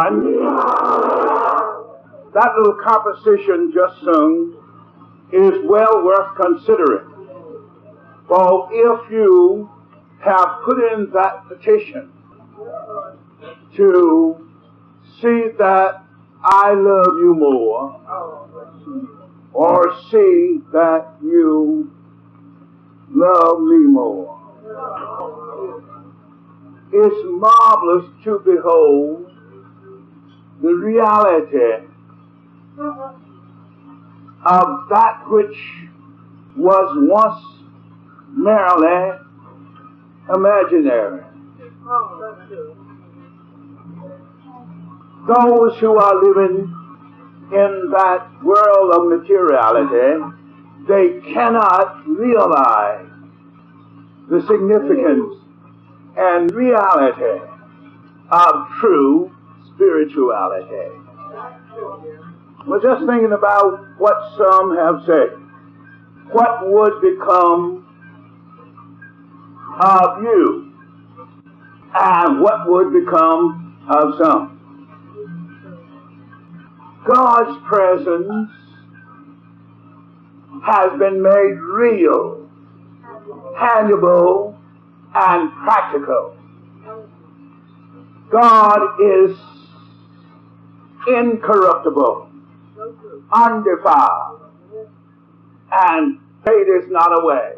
one, that little composition just sung is well worth considering. For if you have put in that petition to see that I love you more, or see that you love me more, it's marvelous to behold the reality of that which was once merely imaginary. Those who are living in that world of materiality, they cannot realize the significance and reality of true spirituality. We're just thinking about what some have said. What would become of you, and what would become of some? God's presence has been made real, tangible, and practical. God is incorruptible, undefiled, and fate is not away.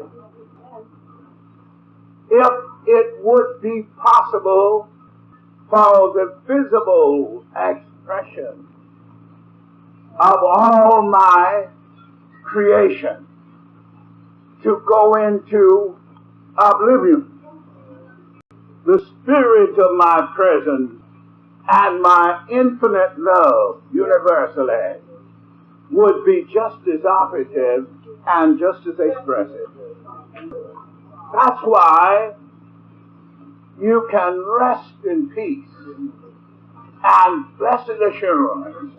If it would be possible for the visible expression of all my creation to go into oblivion, the spirit of my presence and my infinite love universally would be just as operative and just as expressive. That's why you can rest in peace and blessed assurance,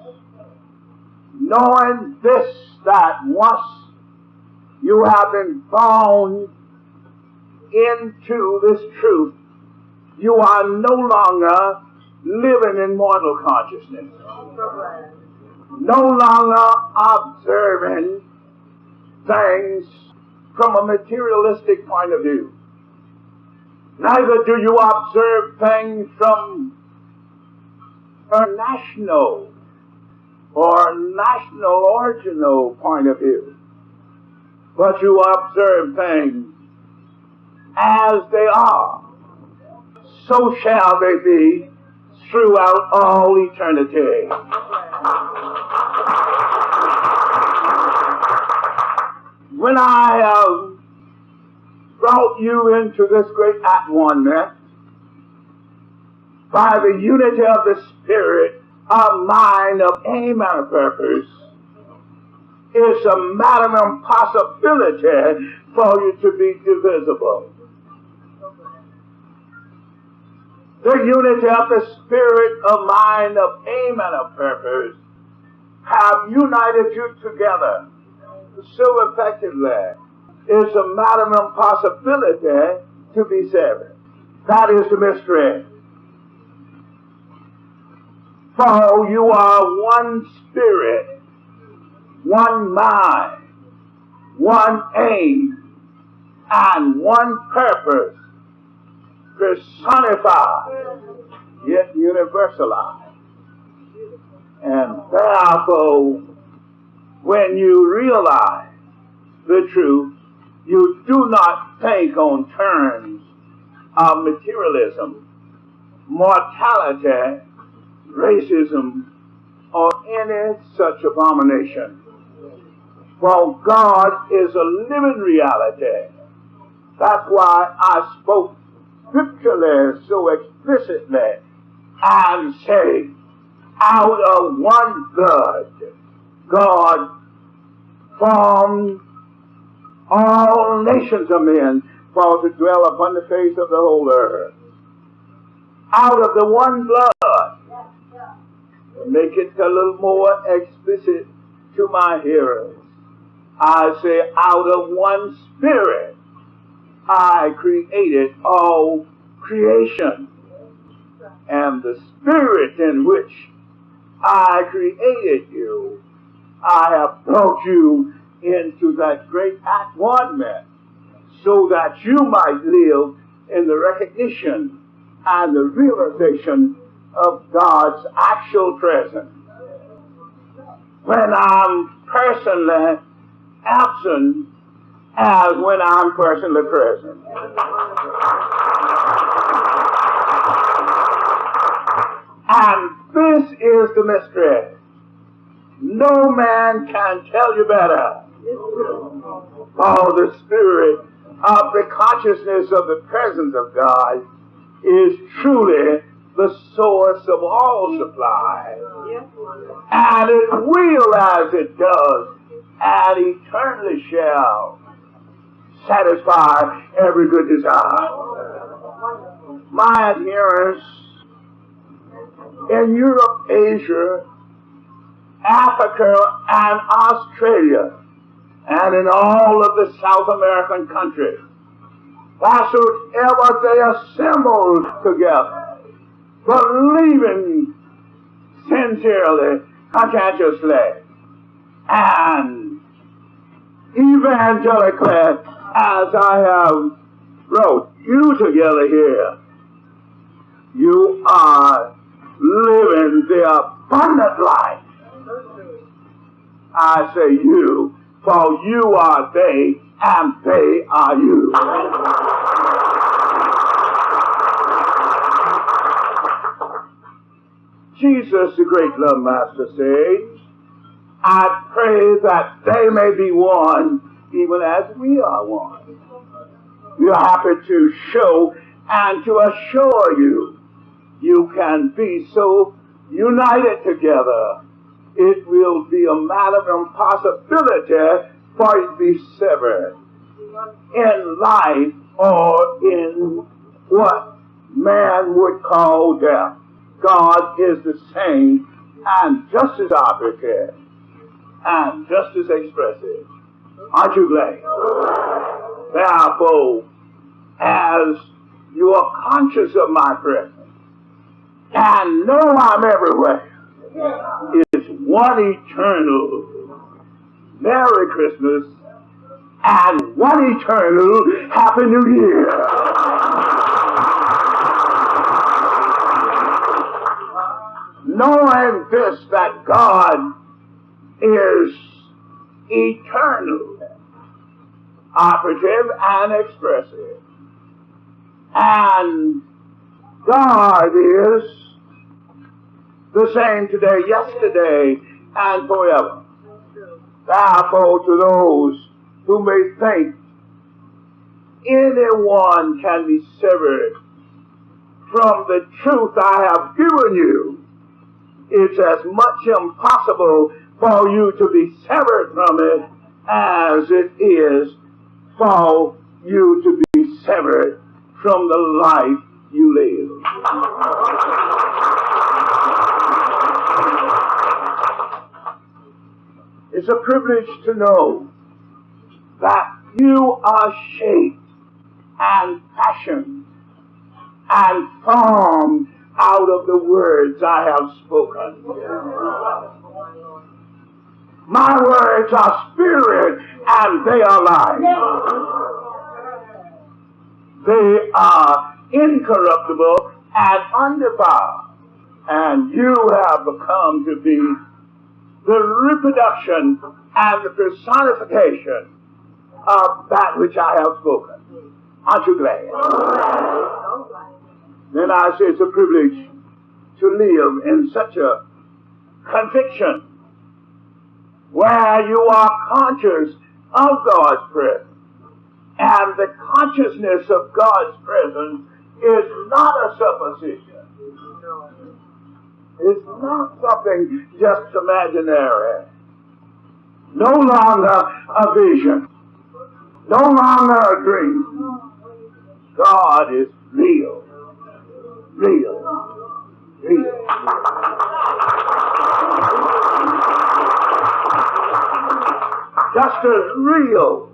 knowing this, that once you have been born into this truth, you are no longer living in mortal consciousness, no longer observing things from a materialistic point of view. Neither do you observe things from a national or national original point of view, but you observe things as they are. So shall they be throughout all eternity. When I brought you into this great at-one-ment by the unity of the Spirit, of mind, of aim, and of purpose, it's a matter of impossibility for you to be divisible. The unity of the Spirit, of mind, of aim, and of purpose have united you together so effectively. It's a matter of impossibility to be severed. That is the mystery. For you are one spirit, one mind, one aim, and one purpose, personified, yet universalized. And therefore, when you realize the truth, you do not think on terms of materialism, mortality, racism, or any such abomination. For God is a living reality. That's why I spoke scripturally so explicitly and say, out of one blood, God formed all nations of men for to dwell upon the face of the whole earth. Out of the one blood. Make it a little more explicit to my hearers. I say, out of one spirit, I created all creation. and the spirit in which I created you, I have brought you into that great at-one-ment so that you might live in the recognition and the realization of God's actual presence. When I'm personally absent as when I'm personally present. And this is the mystery. No man can tell you better. Oh, the spirit of the consciousness of the presence of God is truly the source of all supply. And it will, as it does, and eternally shall satisfy every good desire. My adherents in Europe, Asia, Africa, and Australia, and in all of the South American countries, whatsoever they assembled together, believing sincerely, conscientiously, and evangelically, as I have wrote you together here, you are living the abundant life. I say you, for you are they, and they are you. Jesus, the great love master, says, I pray that they may be one, even as we are one. We are happy to show and to assure you, you can be so united together. It will be a matter of impossibility for it to be severed in life or in what man would call death. God is the same and just as operative and just as expressive. Aren't you glad? Therefore, as you are conscious of my presence and know I'm everywhere, it's one eternal Merry Christmas and one eternal Happy New Year. Knowing this, that God is eternal, operative, and expressive. And God is the same today, yesterday, and forever. Therefore, to those who may think anyone can be severed from the truth I have given you, it's as much impossible for you to be severed from it as it is for you to be severed from the life you live. It's a privilege to know that you are shaped and fashioned and formed out of the words I have spoken. My words are spirit and they are life. They are incorruptible and undefiled. And you have become to be the reproduction and the personification of that which I have spoken. Aren't you glad? Then I say it's a privilege to live in such a conviction where you are conscious of God's presence. And the consciousness of God's presence is not a supposition. It's not something just imaginary. No longer a vision. No longer a dream. God is real. Real. Real. Just as real,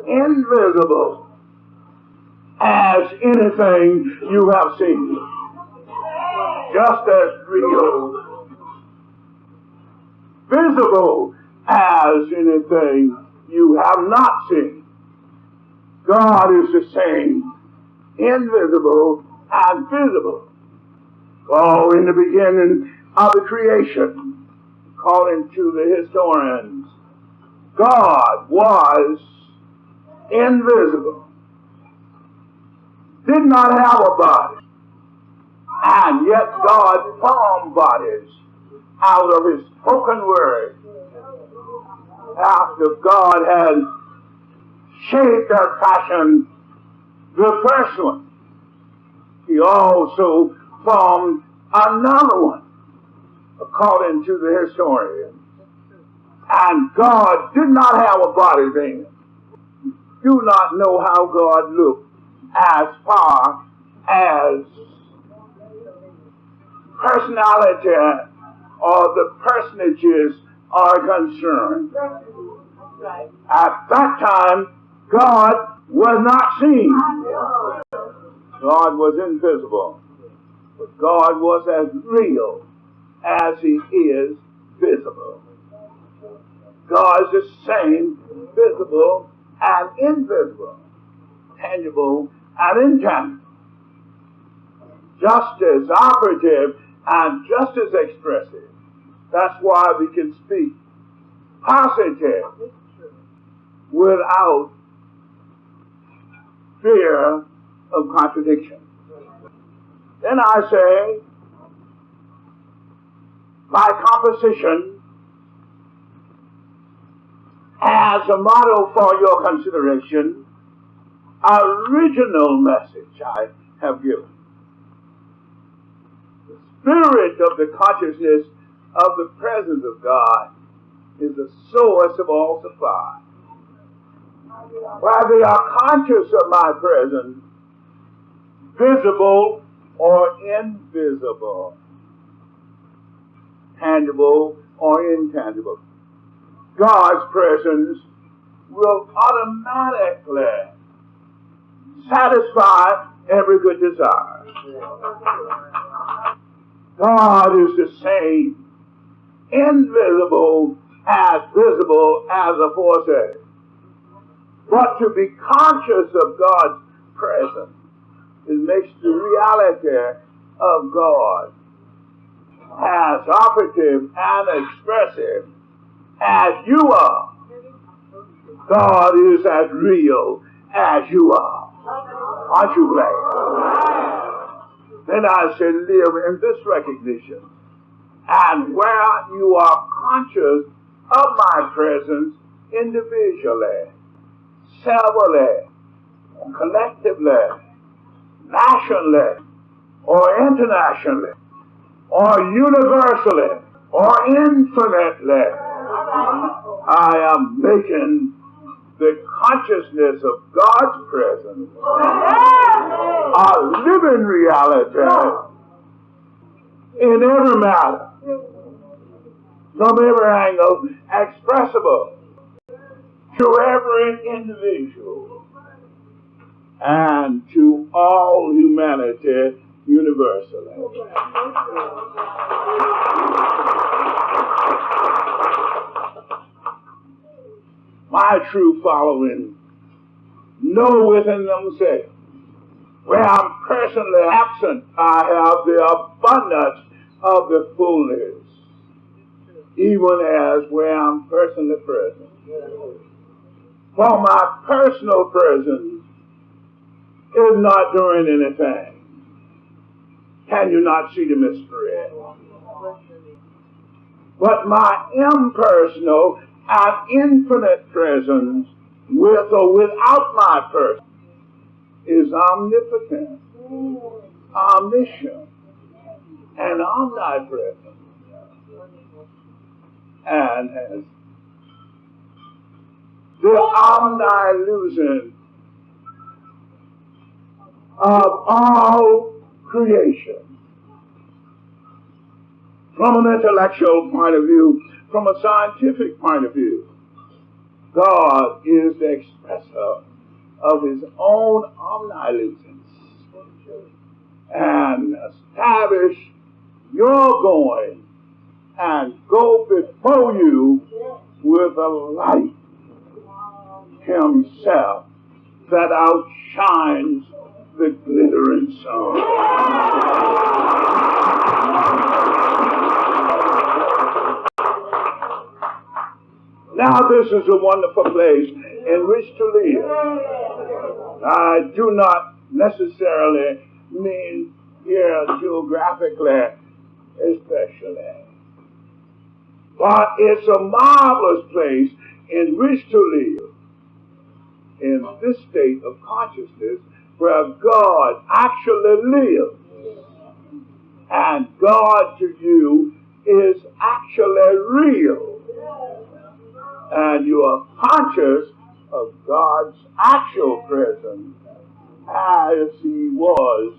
invisible, as anything you have seen. Just as real, visible as anything you have not seen. God is the same, invisible and visible. Oh, in the beginning of the creation, according to the historians, God was invisible, did not have a body, and yet God formed bodies out of His spoken word. After God had shaped or fashioned the first one, He also formed another one, according to the historians. And God did not have a body then. Do not know how God looked as far as personality or the personages are concerned. At that time, God was not seen. God was invisible. But God was as real as He is visible. God is the same, visible and invisible, tangible and intangible, just as operative and just as expressive. That's why we can speak positive without fear of contradiction. Then I say, by composition, as a model for your consideration, original message I have given. The spirit of the consciousness of the presence of God is the source of all supply. While they are conscious of my presence, visible or invisible, tangible or intangible, God's presence will automatically satisfy every good desire. God is the same, invisible as visible as aforesaid. But to be conscious of God's presence, it makes the reality of God as operative and expressive as you are. God is as real as you are. Aren't you glad? Then I say, live in this recognition. And where you are conscious of my presence individually, severally, collectively, nationally, or internationally, or universally, or infinitely, I am making the consciousness of God's presence a living reality in every matter, from every angle, expressible to every individual and to all humanity universally. My true following know within themselves, where I'm personally absent, I have the abundance of the fullness, even as where I'm personally present. For my personal presence is not doing anything. Can you not see the mystery? But my impersonal and infinite presence, with or without my person, is omnipotent, omniscient, and omnipresent, and has the omnilusion of all creation. From an intellectual point of view, from a scientific point of view, God is the expressor of his own omnipotence and establish your going and go before you with a light himself that outshines the glittering sun. Now this is a wonderful place in which to live. I do not necessarily mean here geographically especially. But it's a marvelous place in which to live in this state of consciousness where God actually lives. And God to you is actually real. And you are conscious of God's actual presence as he was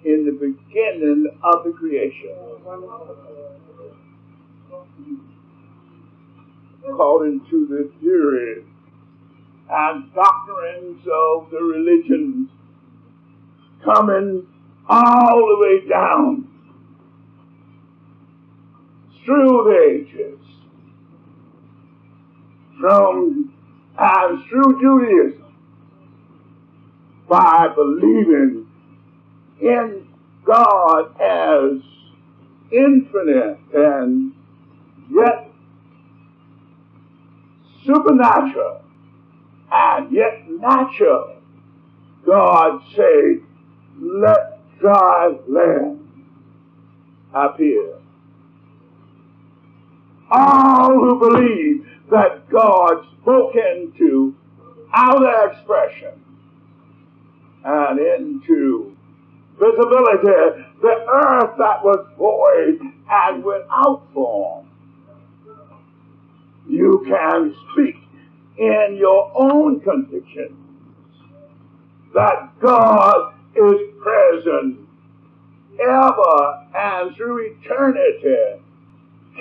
in the beginning of the creation. According to the theories and doctrines of the religions coming all the way down through the ages, and through Judaism, by believing in God as infinite and yet supernatural and yet natural, God said, let dry land appear. All who believe that God spoke into outer expression and into visibility the earth that was void and without form. You can speak in your own conviction that God is present ever and through eternity,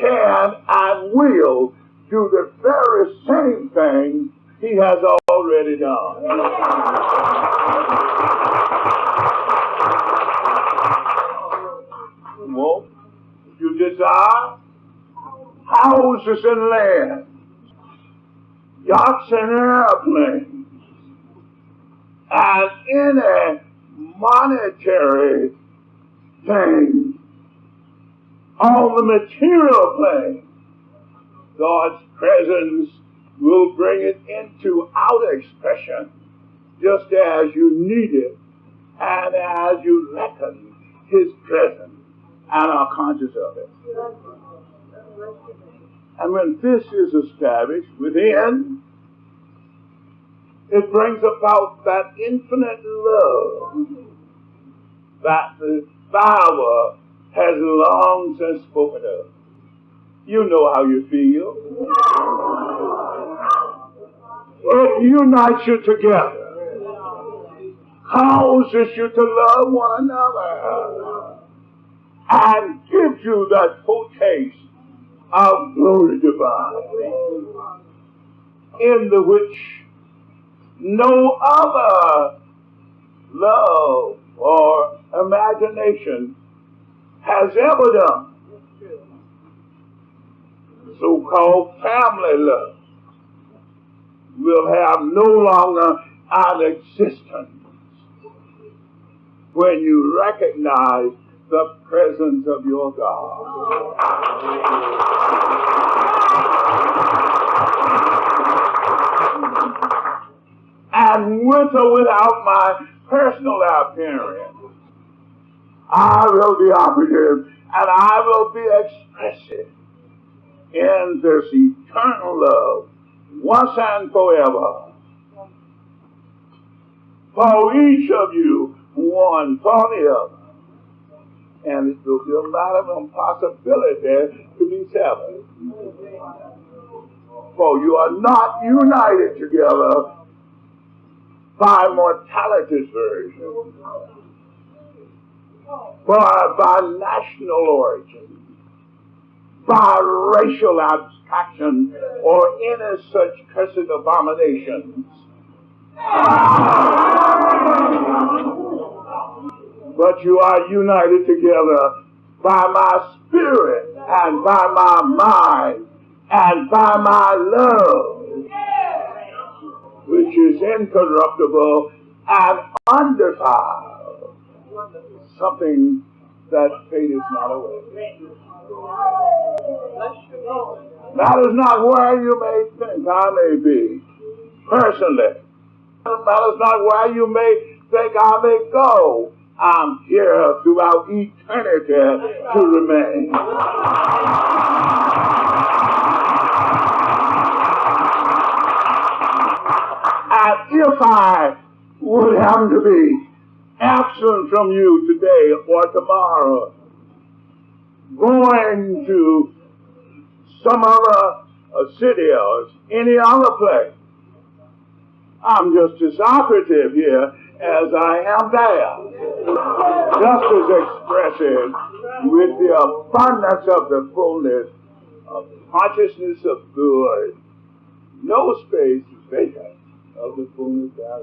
can and will do the very same thing he has already done. Well, you desire houses and land, yachts and airplanes, and any monetary thing on the material plane. God's presence will bring it into outer expression just as you need it and as you reckon his presence and are conscious of it. And when this is established within, it brings about that infinite love that the Bible has long since spoken of. You know how you feel. It unites you together, causes you to love one another, and gives you that foretaste of glory divine, in the which no other love or imagination has ever done. So-called family love will have no longer an existence when you recognize the presence of your God. And with or without my personal appearance, I will be operative and I will be expressive in this eternal love once and forever. For each of you, one for the other. And it will be a matter of impossibility to be severed. For you are not united together by mortality's version, but by national origin, by racial abstraction, or any such cursed abominations But you are united together by my spirit and by my mind and by my love, which is incorruptible and undefiled. Something that fate is not away. That is not where you may think I may be personally. That is not where you may think I may go. I'm here throughout eternity to remain. And if I would happen to be absent from you today or tomorrow, going to some other city or any other place, I'm just as operative here as I am there. Just as expressive with the abundance of the fullness of consciousness of good. No space is vacant of the fullness thereof.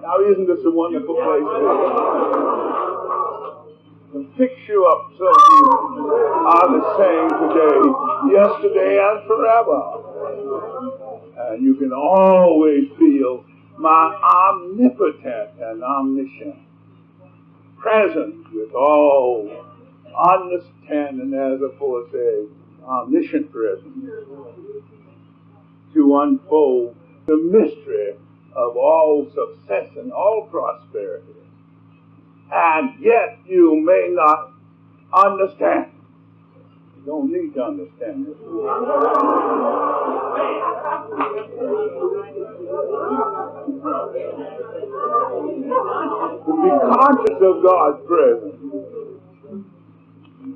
Now, isn't this a wonderful place? To fix you up so you are the same today, yesterday, and forever. And you can always feel my omnipotent and omniscient presence with all understanding, as aforesaid, omniscient presence to unfold the mystery of all success and all prosperity. And yet you may not understand. You don't need to understand it. To be conscious of God's presence,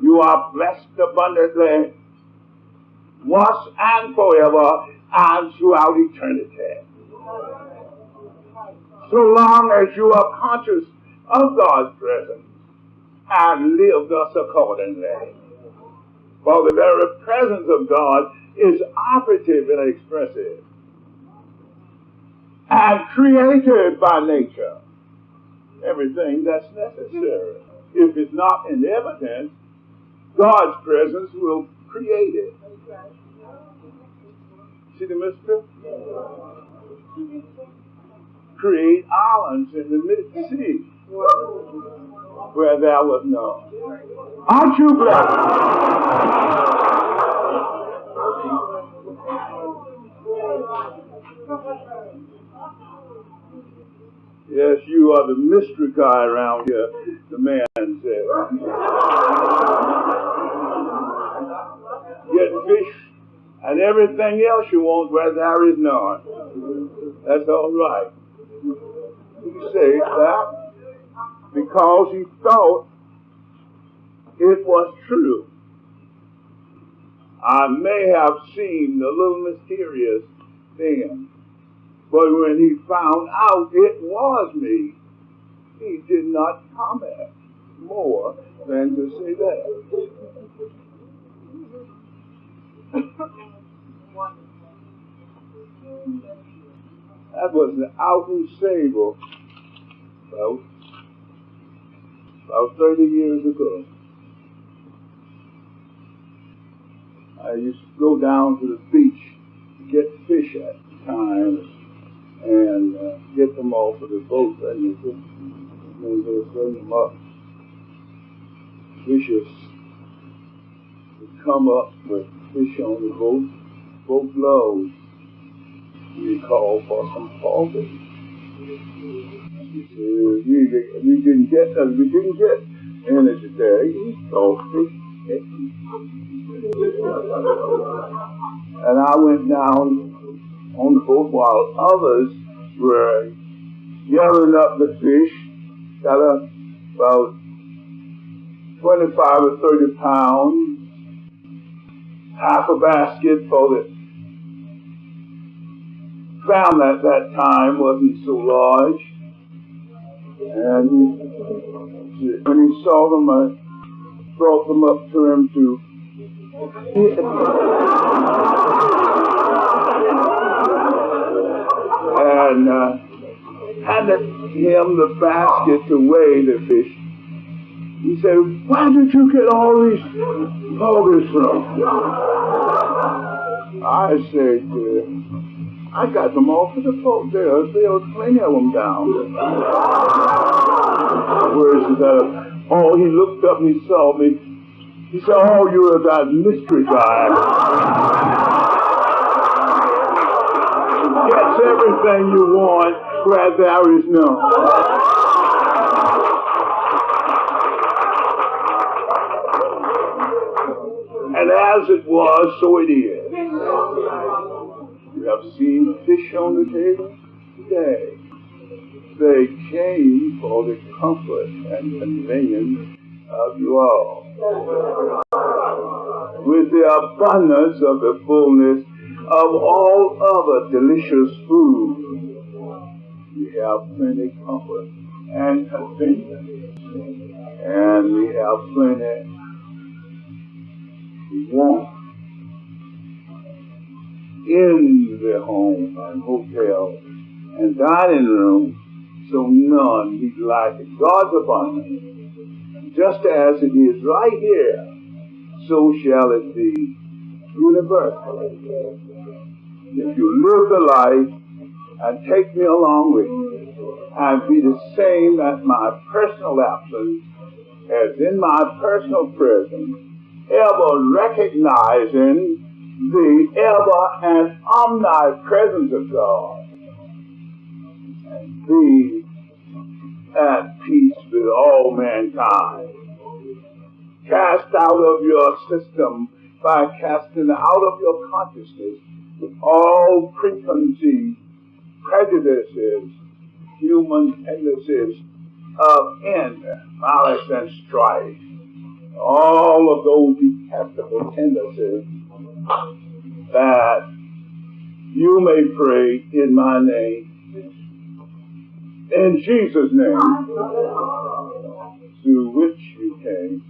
you are blessed abundantly once and forever and throughout eternity. So long as you are conscious of God's presence and live thus accordingly. For the very presence of God is operative and expressive and created by nature everything that's necessary. If it's not in evidence, God's presence will create it. See the mystery? Create islands in the mid-sea where there was none. Aren't you blessed? Yes, you are the mystery guy around here, the man said. Get fish and everything else you want where there is none. That's all right. He said that because he thought it was true. I may have seemed a little mysterious then, but when he found out it was me, he did not comment more than to say that. That was the Alton Sable about 30 years ago. I used to go down to the beach to get fish at the time and get them off of the boat, and they bring them up. Fishes would come up with fish on the boat, boat loads. We called for some coffee. He said, we didn't get any today. Coffee. And I went down on the boat while others were gathering up the fish, got about 25 or 30 pounds, half a basket for the family at that time wasn't so large. And when he saw them, I brought them up to him to and him the basket to weigh the fish. He said, where did you get all these bogus from? I said, I got them off of the boat. There was plenty of them down. Where is that? Oh, he looked up and he saw me. He said, oh, you're that mystery guy. Gets everything you want where there is none. And as it was, so it is. You have seen fish on the table today. They came for the comfort and convenience of you all. With the abundance of the fullness of all other delicious food, we have plenty of comfort and convenience. And we have plenty warmth in the home and hotel and dining room, so none need lack in God's abundance. Just as it is right here, so shall it be universally. If you live the life and take me along with you and be the same at my personal absence as in my personal presence, ever recognizing the ever and omnipresence of God, and be at peace with all mankind. Cast out of your system by casting out of your consciousness all preconceived prejudices, human tendencies of envy, malice, and strife. All of those detestable tendencies, that you may pray in my name, in Jesus' name, through which you came.